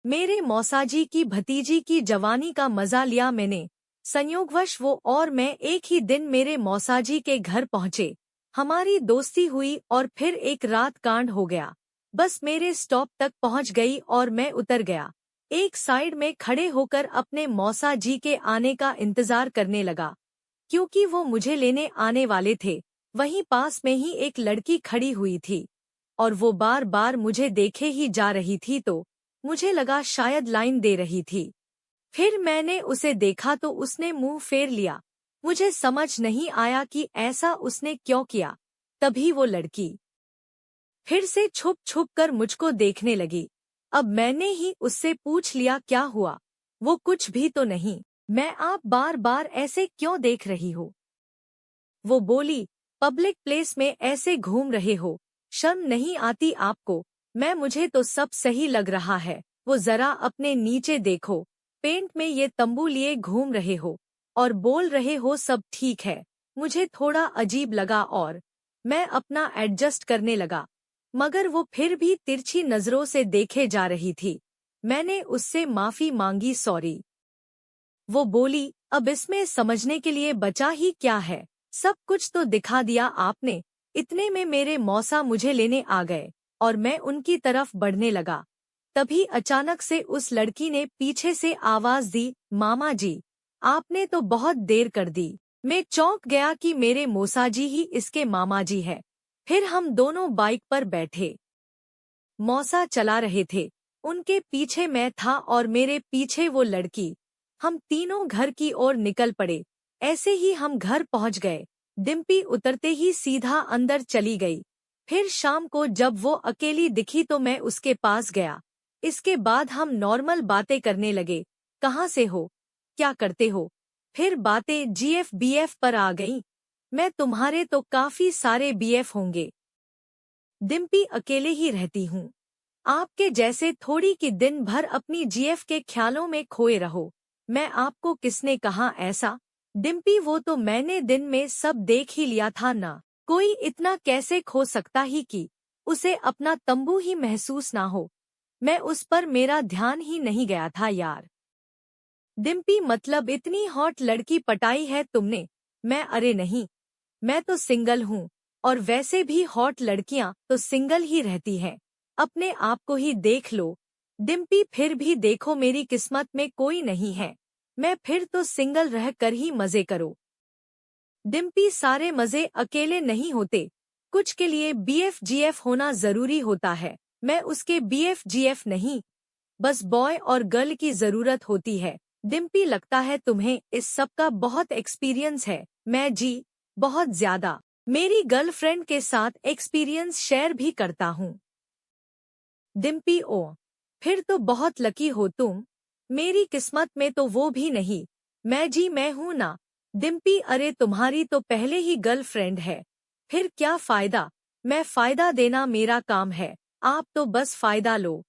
मेरे मौसाजी की भतीजी की जवानी का मजा लिया मैंने। संयोगवश वो और मैं एक ही दिन मेरे मौसाजी के घर पहुंचे। हमारी दोस्ती हुई और फिर एक रात कांड हो गया। बस मेरे स्टॉप तक पहुंच गई और मैं उतर गया। एक साइड में खड़े होकर अपने मौसाजी के आने का इंतजार करने लगा, क्योंकि वो मुझे लेने आने वाले थे। वहीं पास में ही एक लड़की खड़ी हुई थी और वो बार बार मुझे देखे ही जा रही थी, तो मुझे लगा शायद लाइन दे रही थी। फिर मैंने उसे देखा तो उसने मुंह फेर लिया। मुझे समझ नहीं आया कि ऐसा उसने क्यों किया। तभी वो लड़की फिर से छुप छुप कर मुझको देखने लगी। अब मैंने ही उससे पूछ लिया, क्या हुआ? वो कुछ भी तो नहीं। मैं, आप बार बार ऐसे क्यों देख रही हो? वो बोली, पब्लिक प्लेस में ऐसे घूम रहे हो, शर्म नहीं आती आपको? मुझे तो सब सही लग रहा है। वो जरा अपने नीचे देखो, पेंट में ये तंबू लिए घूम रहे हो और बोल रहे हो सब ठीक है। मुझे थोड़ा अजीब लगा और मैं अपना एडजस्ट करने लगा, मगर वो फिर भी तिरछी नजरों से देखे जा रही थी। मैंने उससे माफी मांगी, सॉरी। वो बोली, अब इसमें समझने के लिए बचा ही क्या है? सब कुछ तो दिखा दिया आपने। इतने में मेरे मौसा मुझे लेने आ गए और मैं उनकी तरफ बढ़ने लगा। तभी अचानक से उस लड़की ने पीछे से आवाज दी, मामा जी, आपने तो बहुत देर कर दी। मैं चौंक गया कि मेरे मौसाजी ही इसके मामा जी है। फिर हम दोनों बाइक पर बैठे। मौसा चला रहे थे, उनके पीछे मैं था और मेरे पीछे वो लड़की। हम तीनों घर की ओर निकल पड़े। ऐसे ही हम घर पहुंच गए। डिम्पी उतरते ही सीधा अंदर चली गई। फिर शाम को जब वो अकेली दिखी तो मैं उसके पास गया। इसके बाद हम नॉर्मल बातें करने लगे। कहाँ से हो? क्या करते हो? फिर बातें जीएफ बीएफ पर आ गईं। मैं, तुम्हारे तो काफी सारे बीएफ होंगे। डिम्पी, अकेले ही रहती हूँ। आपके जैसे थोड़ी कि दिन भर अपनी जीएफ के ख्यालों में खोए रहो। मैं, आपको किसने कहा ऐसा? डिम्पी, वो तो मैंने दिन में सब देख ही लिया था ना। कोई इतना कैसे खो सकता ही कि उसे अपना तंबू ही महसूस ना हो। मैं, उस पर मेरा ध्यान ही नहीं गया था यार। डिम्पी, मतलब इतनी हॉट लड़की पटाई है तुमने? मैं, अरे नहीं, मैं तो सिंगल हूँ। और वैसे भी हॉट लड़कियां तो सिंगल ही रहती हैं। अपने आप को ही देख लो। डिम्पी, फिर भी देखो, मेरी किस्मत में कोई नहीं है। मैं फिर तो सिंगल रह कर ही मजे करो। डिम्पी, सारे मजे अकेले नहीं होते, कुछ के लिए बीएफ जीएफ होना जरूरी होता है। मैं उसके बीएफ जीएफ नहीं, बस बॉय और गर्ल की जरूरत होती है। डिम्पी, लगता है तुम्हें इस सब का बहुत एक्सपीरियंस है। मैं, जी, बहुत ज्यादा। मेरी गर्लफ्रेंड के साथ एक्सपीरियंस शेयर भी करता हूँ। डिम्पी, ओ, फिर तो बहुत लकी हो तुम। मेरी किस्मत में तो वो भी नहीं। मैं, जी, मैं हूँ ना। डिम्पी, अरे तुम्हारी तो पहले ही गर्लफ्रेंड है, फिर क्या फायदा? मैं, फायदा देना मेरा काम है, आप तो बस फायदा लो।